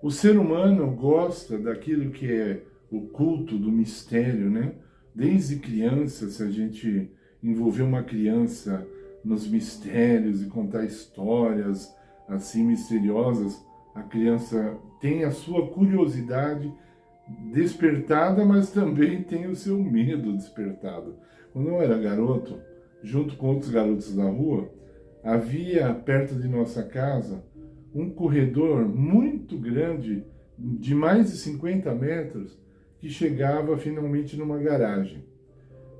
O ser humano gosta daquilo que é o culto do mistério, né? Desde criança, se a gente envolver uma criança nos mistérios e contar histórias assim misteriosas, a criança tem a sua curiosidade despertada, mas também tem o seu medo despertado. Quando eu era garoto, junto com outros garotos da rua, havia perto de nossa casa um corredor muito grande, de mais de 50 metros, que chegava finalmente numa garagem.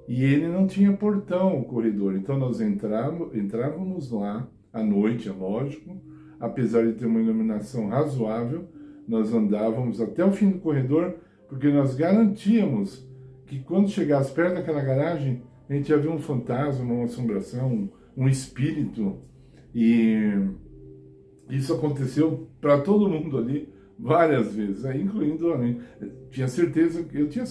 E ele não tinha portão, o corredor, então nós entrávamos lá à noite, é lógico, apesar de ter uma iluminação razoável, nós andávamos até o fim do corredor, porque nós garantíamos que quando chegasse perto daquela garagem, a gente ia ver um fantasma, uma assombração, um espírito. E isso aconteceu para todo mundo ali várias vezes, incluindo a mim. Eu tinha certeza que eu tinha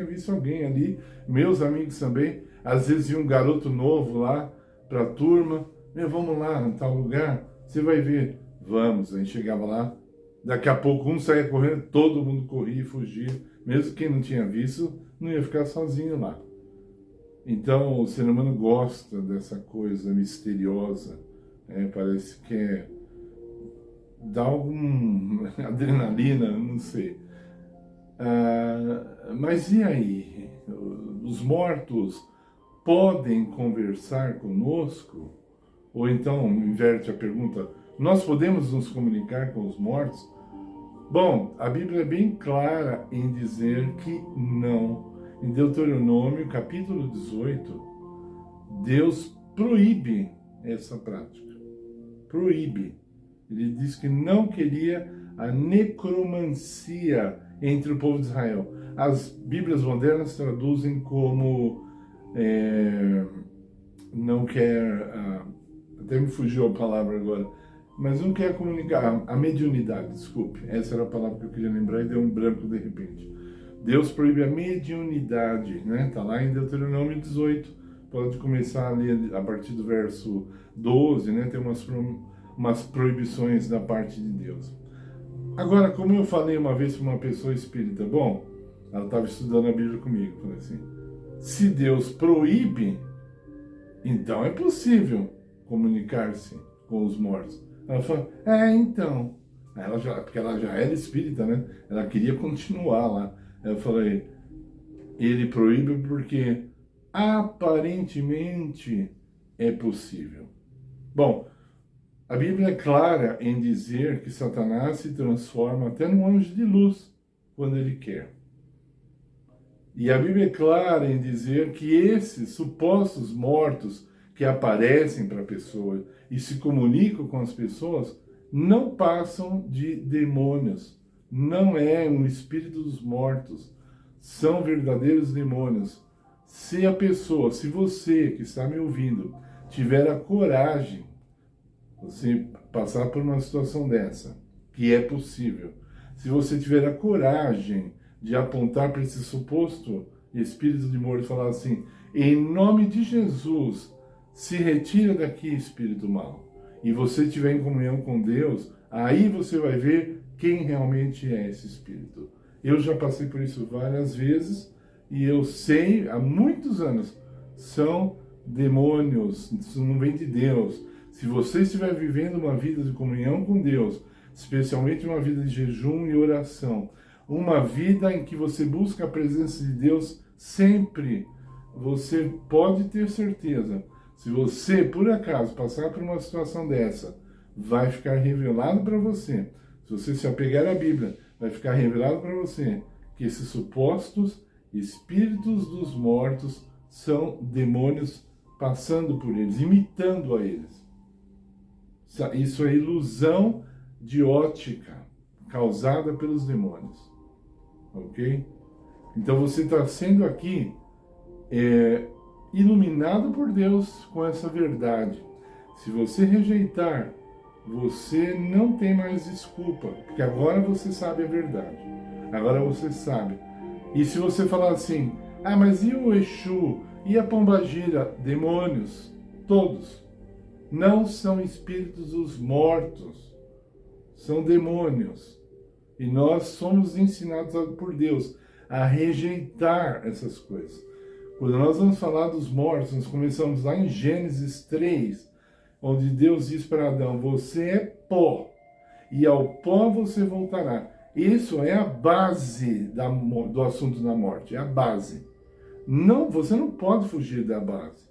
visto alguém ali, meus amigos também. Às vezes ia um garoto novo lá para a turma, vamos lá em tal lugar, você vai ver. Vamos, a gente chegava lá, daqui a pouco um saía correndo, todo mundo corria e fugia, mesmo quem não tinha visto, não ia ficar sozinho lá. Então o ser humano gosta dessa coisa misteriosa, parece que dá algum adrenalina, não sei. Mas e aí? Os mortos podem conversar conosco? Ou então, inverte a pergunta, nós podemos nos comunicar com os mortos? Bom, a Bíblia é bem clara em dizer que não. Em Deuteronômio, capítulo 18, Deus proíbe essa prática. Proíbe. Ele diz que não queria a necromancia entre o povo de Israel. As Bíblias modernas traduzem como não quer, até me fugiu a palavra agora, mas não quer comunicar, a mediunidade, desculpe, essa era a palavra que eu queria lembrar e deu um branco de repente. Deus proíbe a mediunidade, né? Está lá em Deuteronômio 18, pode começar a ler a partir do verso 12, né? Tem umas proibições da parte de Deus. Agora, como eu falei uma vez para uma pessoa espírita, bom, ela estava estudando a Bíblia comigo, falei assim, se Deus proíbe, então é possível comunicar-se com os mortos. Ela falou, então, porque ela já era espírita, né? Ela queria continuar lá. Eu falei, ele proíbe porque aparentemente é possível. Bom, a Bíblia é clara em dizer que Satanás se transforma até num anjo de luz quando ele quer. E a Bíblia é clara em dizer que esses supostos mortos que aparecem para a pessoa e se comunicam com as pessoas não passam de demônios. Não é um espírito dos mortos. São verdadeiros demônios. Se você que está me ouvindo, tiver a coragem, você passar por uma situação dessa, que é possível, se você tiver a coragem de apontar para esse suposto espírito de morto e falar assim, em nome de Jesus, se retira daqui, espírito mau, e você estiver em comunhão com Deus, aí você vai ver quem realmente é esse espírito. Eu já passei por isso várias vezes, e eu sei, há muitos anos, são demônios, isso não vem de Deus. Se você estiver vivendo uma vida de comunhão com Deus, especialmente uma vida de jejum e oração, uma vida em que você busca a presença de Deus sempre, você pode ter certeza, se você, por acaso, passar por uma situação dessa, vai ficar revelado para você, se você se apegar à Bíblia, vai ficar revelado para você que esses supostos espíritos dos mortos são demônios passando por eles, imitando a eles. Isso é ilusão de ótica causada pelos demônios, ok? Então você está sendo aqui iluminado por Deus com essa verdade. Se você rejeitar, você não tem mais desculpa, porque agora você sabe a verdade. Agora você sabe. E se você falar assim, mas e o Exu? E a Pombagira? Demônios, todos. Não são espíritos dos mortos, são demônios. E nós somos ensinados por Deus a rejeitar essas coisas. Quando nós vamos falar dos mortos, nós começamos lá em Gênesis 3, onde Deus diz para Adão, você é pó, e ao pó você voltará. Isso é a base do assunto da morte, é a base. Não, você não pode fugir da base.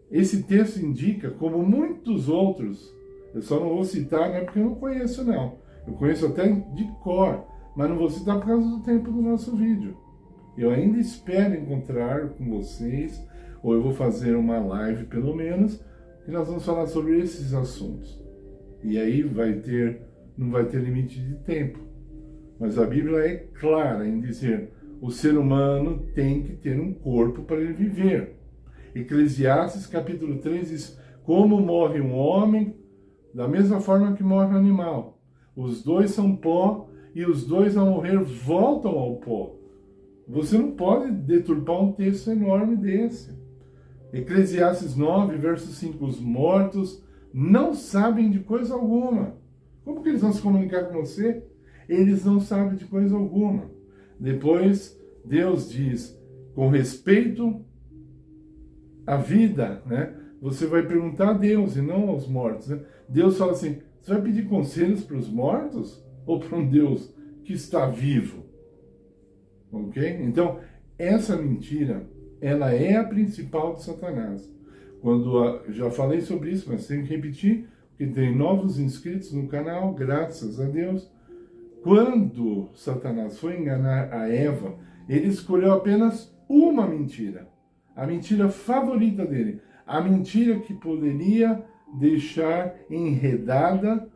Esse texto indica, como muitos outros, eu só não vou citar, não é porque eu não conheço não. Eu conheço até de cor, mas não vou citar por causa do tempo do nosso vídeo. Eu ainda espero encontrar com vocês, ou eu vou fazer uma live pelo menos, que nós vamos falar sobre esses assuntos. E aí não vai ter limite de tempo. Mas a Bíblia é clara em dizer, o ser humano tem que ter um corpo para ele viver. Eclesiastes capítulo 3 diz, como morre um homem, da mesma forma que morre um animal. Os dois são pó, e os dois ao morrer voltam ao pó. Você não pode deturpar um texto enorme desse. Eclesiastes 9, verso 5, os mortos não sabem de coisa alguma. Como que eles vão se comunicar com você? Eles não sabem de coisa alguma. Depois, Deus diz, com respeito à vida, né? Você vai perguntar a Deus e não aos mortos, né? Deus fala assim, você vai pedir conselhos para os mortos? Ou para um Deus que está vivo? Ok? Então, essa mentira, ela é a principal de Satanás. Já falei sobre isso, mas tenho que repetir, porque tem novos inscritos no canal, graças a Deus. Quando Satanás foi enganar a Eva, ele escolheu apenas uma mentira. A mentira favorita dele. A mentira que poderia deixar enredada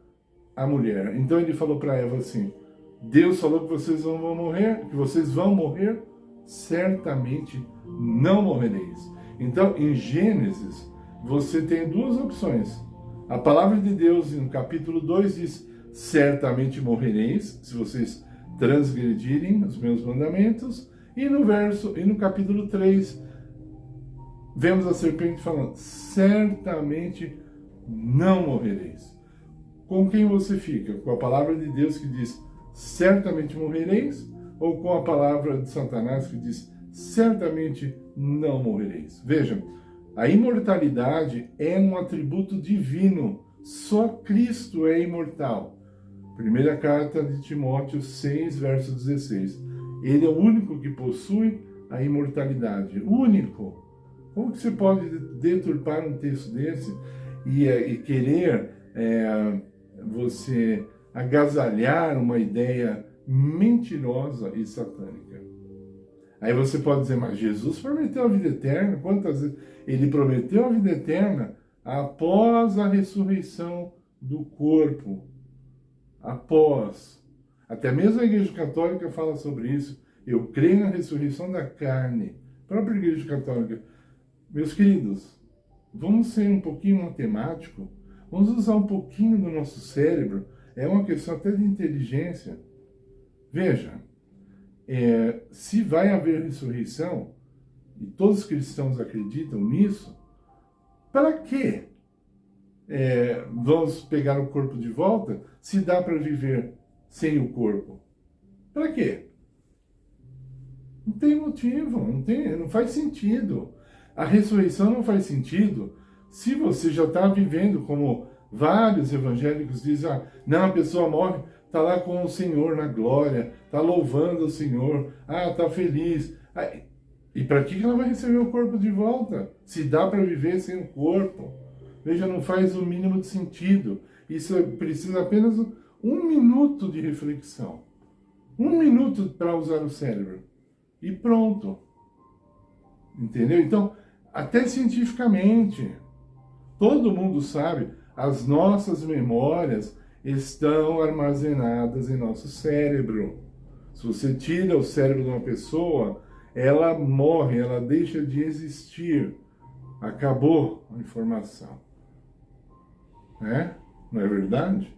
a mulher. Então ele falou para Eva assim, Deus falou que vocês vão morrer, certamente não morrereis. Então, em Gênesis, você tem duas opções. A palavra de Deus, no capítulo 2, diz, certamente morrereis, se vocês transgredirem os meus mandamentos. E no capítulo 3, vemos a serpente falando, certamente não morrereis. Com quem você fica? Com a palavra de Deus que diz, certamente morrereis, ou com a palavra de Satanás que diz, certamente não morrereis? Vejam, a imortalidade é um atributo divino, só Cristo é imortal. Primeira carta de Timóteo 6, verso 16. Ele é o único que possui a imortalidade, único. Como que você pode deturpar um texto desse e querer você agasalhar uma ideia mentirosa e satânica? Aí você pode dizer, mas Jesus prometeu a vida eterna. Quantas vezes ele prometeu a vida eterna após a ressurreição do corpo? Após. Até mesmo a Igreja Católica fala sobre isso. Eu creio na ressurreição da carne. A própria Igreja Católica. Meus queridos, vamos ser um pouquinho matemático. Vamos usar um pouquinho do nosso cérebro. É uma questão até de inteligência. Veja, se vai haver ressurreição, e todos os cristãos acreditam nisso, para quê? Vamos pegar o corpo de volta, se dá para viver sem o corpo? Para quê? Não tem motivo, não faz sentido. A ressurreição não faz sentido se você já está vivendo, como vários evangélicos dizem, não, a pessoa morre, está lá com o Senhor na glória, está louvando o Senhor, está feliz. E para que ela vai receber o corpo de volta? Se dá para viver sem o corpo? Veja, não faz o mínimo de sentido. Isso precisa apenas um minuto de reflexão. Um minuto para usar o cérebro. E pronto. Entendeu? Então, até cientificamente, todo mundo sabe, as nossas memórias estão armazenadas em nosso cérebro. Se você tira o cérebro de uma pessoa, ela morre, ela deixa de existir. Acabou a informação. Não é verdade?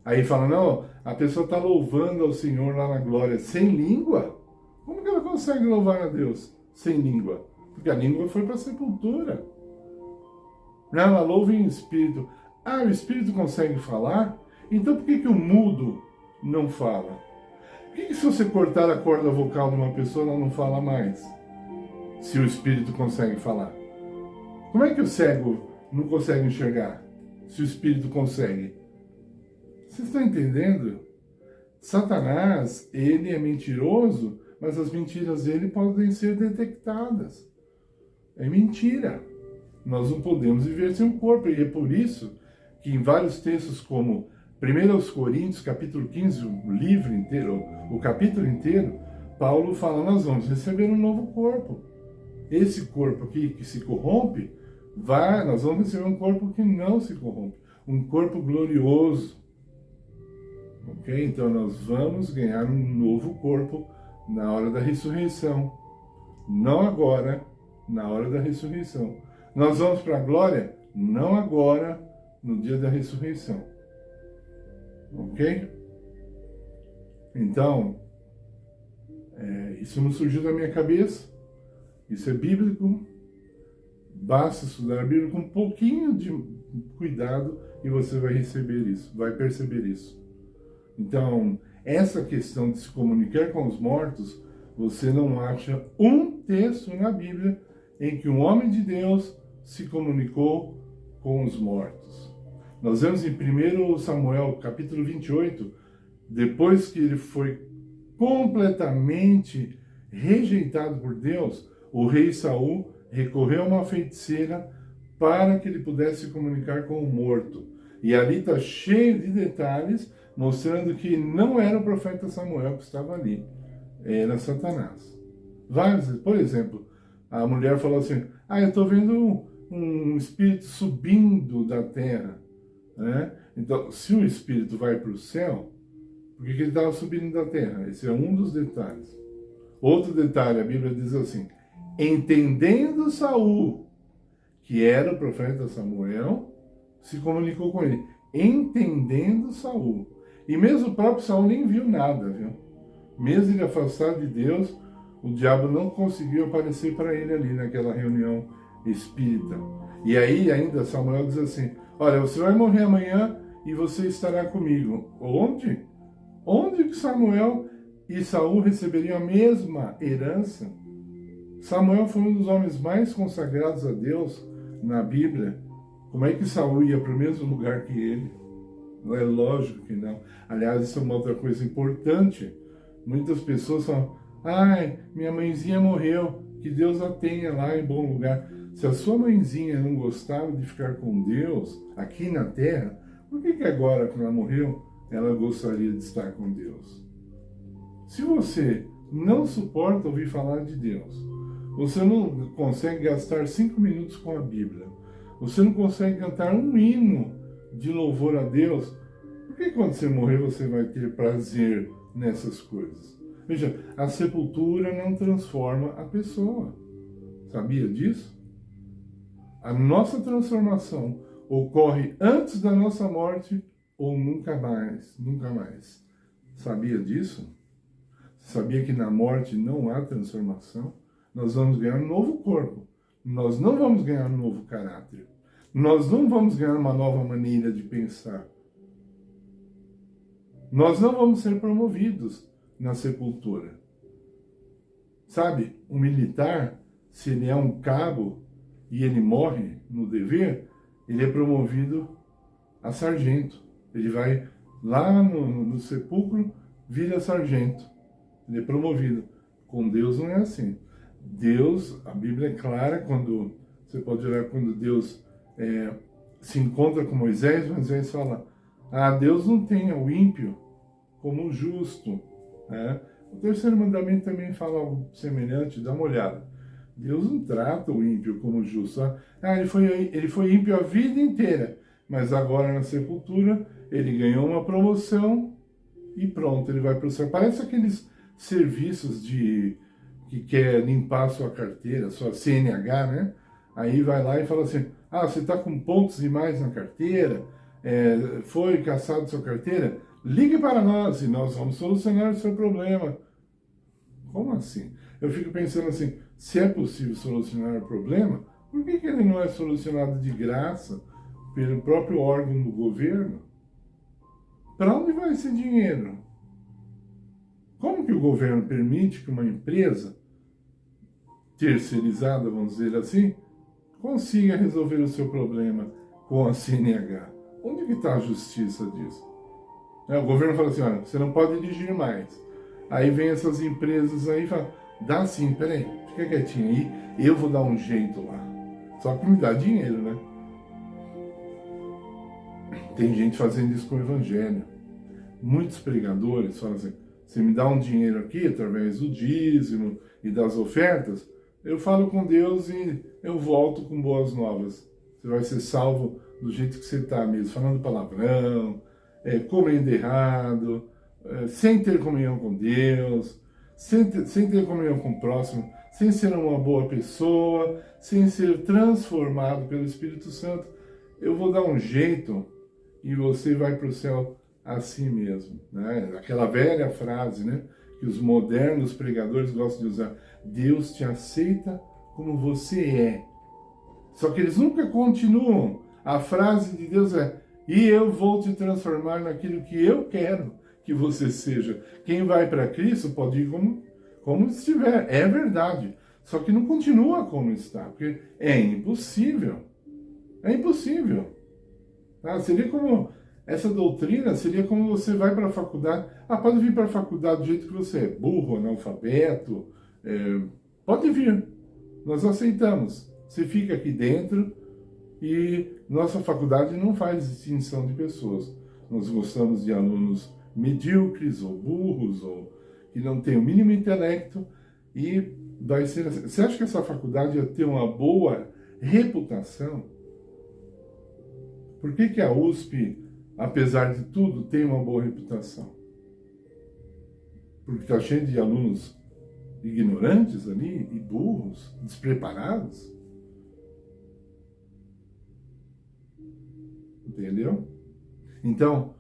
Aí fala, não, a pessoa está louvando ao Senhor lá na glória sem língua? Como que ela consegue louvar a Deus sem língua? Porque a língua foi para a sepultura. Ela louva em espírito. O espírito consegue falar? Então por que o mudo não fala? Por que se você cortar a corda vocal de uma pessoa, ela não fala mais? Se o espírito consegue falar. Como é que o cego não consegue enxergar? Se o espírito consegue? Vocês estão entendendo? Satanás, ele é mentiroso, mas as mentiras dele podem ser detectadas. É mentira. Nós não podemos viver sem um corpo. E é por isso que em vários textos como 1 Coríntios, capítulo 15, o livro inteiro, o capítulo inteiro, Paulo fala, nós vamos receber um novo corpo. Esse corpo aqui que se corrompe, nós vamos receber um corpo que não se corrompe. Um corpo glorioso. Ok? Então nós vamos ganhar um novo corpo na hora da ressurreição. Não agora, na hora da ressurreição. Nós vamos para a glória? Não agora, no dia da ressurreição. Ok? Então, isso não surgiu da minha cabeça. Isso é bíblico. Basta estudar a Bíblia com um pouquinho de cuidado e você vai receber isso, vai perceber isso. Então, essa questão de se comunicar com os mortos, você não acha um texto na Bíblia em que um homem de Deus se comunicou com os mortos. Nós vemos em 1 Samuel, capítulo 28, depois que ele foi completamente rejeitado por Deus, o rei Saul recorreu a uma feiticeira para que ele pudesse se comunicar com o morto. E ali está cheio de detalhes, mostrando que não era o profeta Samuel que estava ali, era Satanás. Por exemplo, a mulher falou assim, eu estou vendo um espírito subindo da terra. Né? Então, se o espírito vai para o céu, por que ele estava subindo da terra? Esse é um dos detalhes. Outro detalhe, a Bíblia diz assim, entendendo Saul, que era o profeta Samuel, se comunicou com ele. Entendendo Saul. E mesmo o próprio Saul nem viu nada, viu? Mesmo ele afastado de Deus, o diabo não conseguiu aparecer para ele ali naquela reunião espírita. E aí ainda Samuel diz assim, olha, você vai morrer amanhã e você estará comigo. Onde? Onde que Samuel e Saul receberiam a mesma herança? Samuel foi um dos homens mais consagrados a Deus na Bíblia. Como é que Saul ia para o mesmo lugar que ele? Não é lógico que não. Aliás, isso é uma outra coisa importante. Muitas pessoas falam, minha mãezinha morreu, que Deus a tenha lá em bom lugar. Se a sua mãezinha não gostava de ficar com Deus aqui na terra, por que agora, quando ela morreu, ela gostaria de estar com Deus? Se você não suporta ouvir falar de Deus, você não consegue gastar 5 minutos com a Bíblia, você não consegue cantar um hino de louvor a Deus, por que quando você morrer você vai ter prazer nessas coisas? Veja, a sepultura não transforma a pessoa. Sabia disso? A nossa transformação ocorre antes da nossa morte ou nunca mais, nunca mais. Sabia disso? Sabia que na morte não há transformação? Nós vamos ganhar um novo corpo. Nós não vamos ganhar um novo caráter. Nós não vamos ganhar uma nova maneira de pensar. Nós não vamos ser promovidos na sepultura. Sabe, um militar, se ele é um cabo e ele morre no dever, ele é promovido a sargento. Ele vai lá no sepulcro, vira sargento. Ele é promovido. Com Deus não é assim. Deus, a Bíblia é clara, quando você pode olhar quando Deus se encontra com Moisés fala, Deus não tem o ímpio como o justo. Né? O terceiro mandamento também fala algo semelhante, dá uma olhada. Deus não trata o ímpio como justo. Ele foi ímpio a vida inteira, mas agora na sepultura ele ganhou uma promoção e pronto, ele vai para o céu. Parece aqueles serviços que quer limpar a sua carteira, sua CNH, né? Aí vai lá e fala assim, você está com pontos demais na carteira, foi cassado sua carteira? Ligue para nós e nós vamos solucionar o seu problema. Como assim? Eu fico pensando assim, se é possível solucionar o problema, por que ele não é solucionado de graça pelo próprio órgão do governo? Para onde vai esse dinheiro? Como que o governo permite que uma empresa terceirizada, vamos dizer assim, consiga resolver o seu problema com a CNH? Onde que está a justiça disso? O governo fala assim, olha, você não pode dirigir mais. Aí vem essas empresas aí e fala, dá sim, peraí, fica quietinho aí, eu vou dar um jeito lá. Só que me dá dinheiro, né? Tem gente fazendo isso com o evangelho. Muitos pregadores falam assim, você me dá um dinheiro aqui através do dízimo e das ofertas, eu falo com Deus e eu volto com boas novas. Você vai ser salvo do jeito que você está mesmo, falando palavrão, comendo errado, sem ter comunhão com Deus, sem ter comunhão com o próximo, sem ser uma boa pessoa, sem ser transformado pelo Espírito Santo. Eu vou dar um jeito e você vai para o céu assim mesmo, né? Aquela velha frase, né, que os modernos pregadores gostam de usar, Deus te aceita como você é. Só que eles nunca continuam. A frase de Deus é, e eu vou te transformar naquilo que eu quero que você seja. Quem vai para Cristo pode ir como estiver, é verdade. Só que não continua como está, porque é impossível. É impossível. Seria como, essa doutrina seria como você vai para a faculdade. Pode vir para a faculdade do jeito que você é, burro, analfabeto, pode vir. Nós aceitamos. Você fica aqui dentro e nossa faculdade não faz distinção de pessoas. Nós gostamos de alunos medíocres ou burros ou que não têm o mínimo intelecto e vai ser assim. Você acha que essa faculdade ia ter uma boa reputação? Por que a USP, apesar de tudo, tem uma boa reputação? Porque está cheio de alunos ignorantes ali, e burros, despreparados? Entendeu? Então,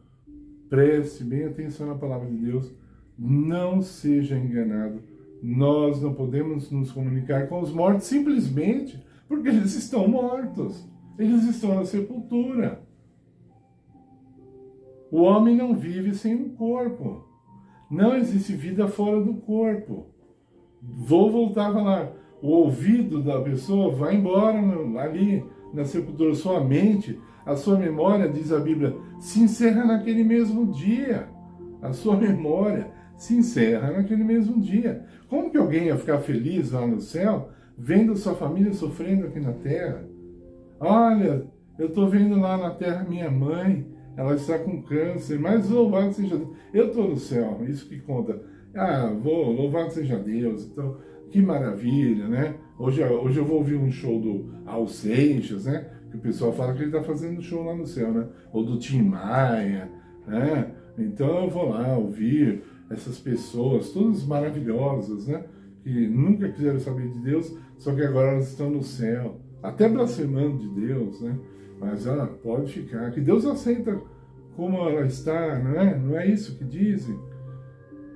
preste bem atenção na palavra de Deus, não seja enganado. Nós não podemos nos comunicar com os mortos simplesmente porque eles estão mortos. Eles estão na sepultura. O homem não vive sem um corpo. Não existe vida fora do corpo. Vou voltar a falar. O ouvido da pessoa vai embora ali na sepultura. Sua mente, a sua memória, diz a Bíblia, se encerra naquele mesmo dia. A sua memória se encerra naquele mesmo dia. Como que alguém ia ficar feliz lá no céu, vendo sua família sofrendo aqui na terra? Olha, eu estou vendo lá na terra minha mãe, ela está com câncer, mas louvado seja Deus. Eu estou no céu, isso que conta. Louvado seja Deus. Então, que maravilha, né? Hoje eu vou ouvir um show do Al Seixas, né? Que o pessoal fala que ele está fazendo show lá no céu, né? Ou do Tim Maia, né? Então eu vou lá ouvir essas pessoas, todas maravilhosas, né? Que nunca quiseram saber de Deus, só que agora elas estão no céu. Até blasfemando de Deus, né? Mas ela pode ficar, que Deus aceita como ela está, não é? Não é isso que dizem?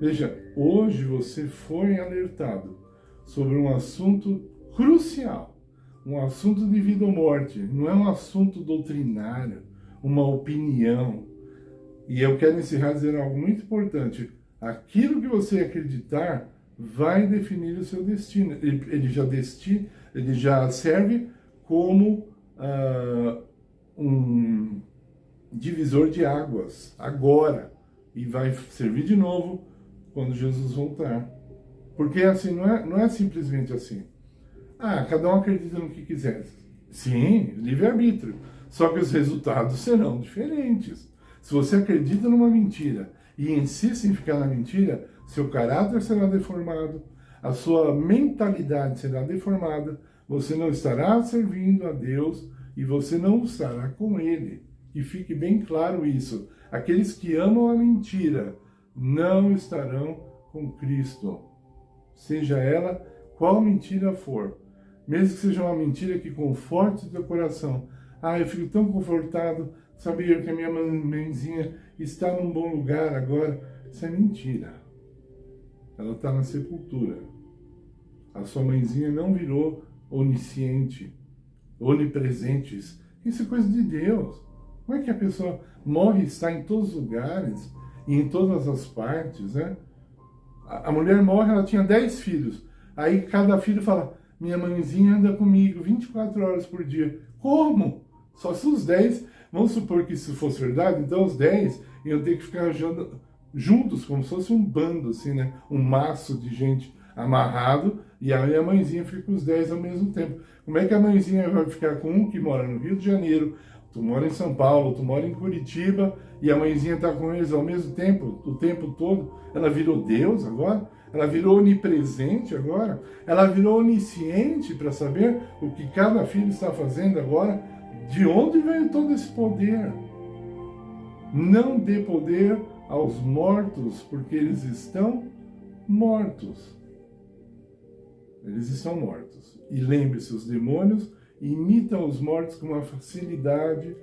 Veja, hoje você foi alertado sobre um assunto crucial, um assunto de vida ou morte, não é um assunto doutrinário, uma opinião. E eu quero encerrar dizendo algo muito importante. Aquilo que você acreditar vai definir o seu destino. Ele já serve como um divisor de águas, agora, e vai servir de novo quando Jesus voltar. Porque assim, não é simplesmente assim. Cada um acredita no que quiser. Sim, livre-arbítrio. Só que os resultados serão diferentes. Se você acredita numa mentira e insiste em ficar na mentira, seu caráter será deformado, a sua mentalidade será deformada, você não estará servindo a Deus e você não estará com Ele. E fique bem claro isso. Aqueles que amam a mentira não estarão com Cristo. Seja ela qual mentira for. Mesmo que seja uma mentira que conforte o teu coração. Eu fico tão confortado saber que a minha mãezinha está num bom lugar agora. Isso é mentira. Ela está na sepultura. A sua mãezinha não virou onisciente, onipresente. Isso é coisa de Deus. Como é que a pessoa morre e está em todos os lugares e em todas as partes, né? A mulher morre, ela tinha 10 filhos. Aí cada filho fala, minha mãezinha anda comigo 24 horas por dia. Como? Só se os 10, vamos supor que isso fosse verdade, então os 10 iam ter que ficar juntos, como se fosse um bando, assim, né? Um maço de gente amarrado, e aí a mãezinha fica com os 10 ao mesmo tempo. Como é que a mãezinha vai ficar com um que mora no Rio de Janeiro, tu mora em São Paulo, tu mora em Curitiba, e a mãezinha está com eles ao mesmo tempo, o tempo todo? Ela virou Deus agora? Ela virou onipresente agora? Ela virou onisciente para saber o que cada filho está fazendo agora? De onde veio todo esse poder? Não dê poder aos mortos, porque eles estão mortos. Eles estão mortos. E lembre-se, os demônios imitam os mortos com uma facilidade.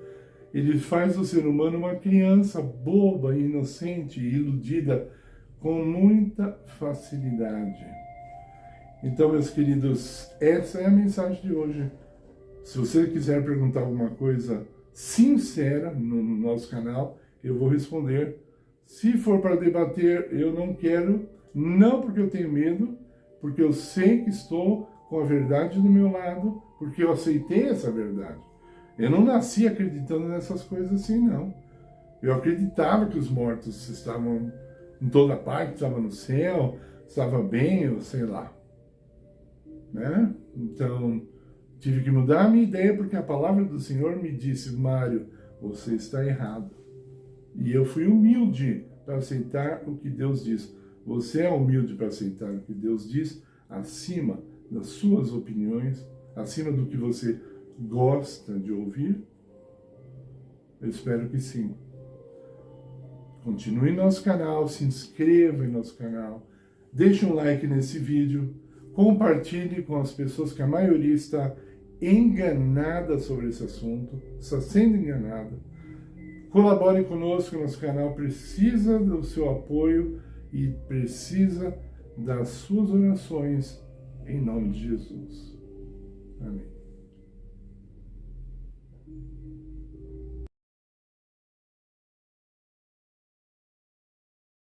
Ele faz do ser humano uma criança boba, inocente e iludida com muita facilidade. Então, meus queridos, essa é a mensagem de hoje. Se você quiser perguntar alguma coisa sincera no nosso canal, eu vou responder. Se for para debater, eu não quero, não porque eu tenho medo, porque eu sei que estou com a verdade do meu lado, porque eu aceitei essa verdade. Eu não nasci acreditando nessas coisas assim, não. Eu acreditava que os mortos estavam em toda parte, estavam no céu, estava bem, ou sei lá. Né? Então, tive que mudar a minha ideia, porque a palavra do Senhor me disse, Mário, você está errado. E eu fui humilde para aceitar o que Deus diz. Você é humilde para aceitar o que Deus diz, acima das suas opiniões, acima do que você gosta de ouvir? Eu espero que sim. Continue em nosso canal, se inscreva em nosso canal, deixe um like nesse vídeo, compartilhe com as pessoas que a maioria está enganada sobre esse assunto, está sendo enganada. Colabore conosco, nosso canal precisa do seu apoio e precisa das suas orações, em nome de Jesus.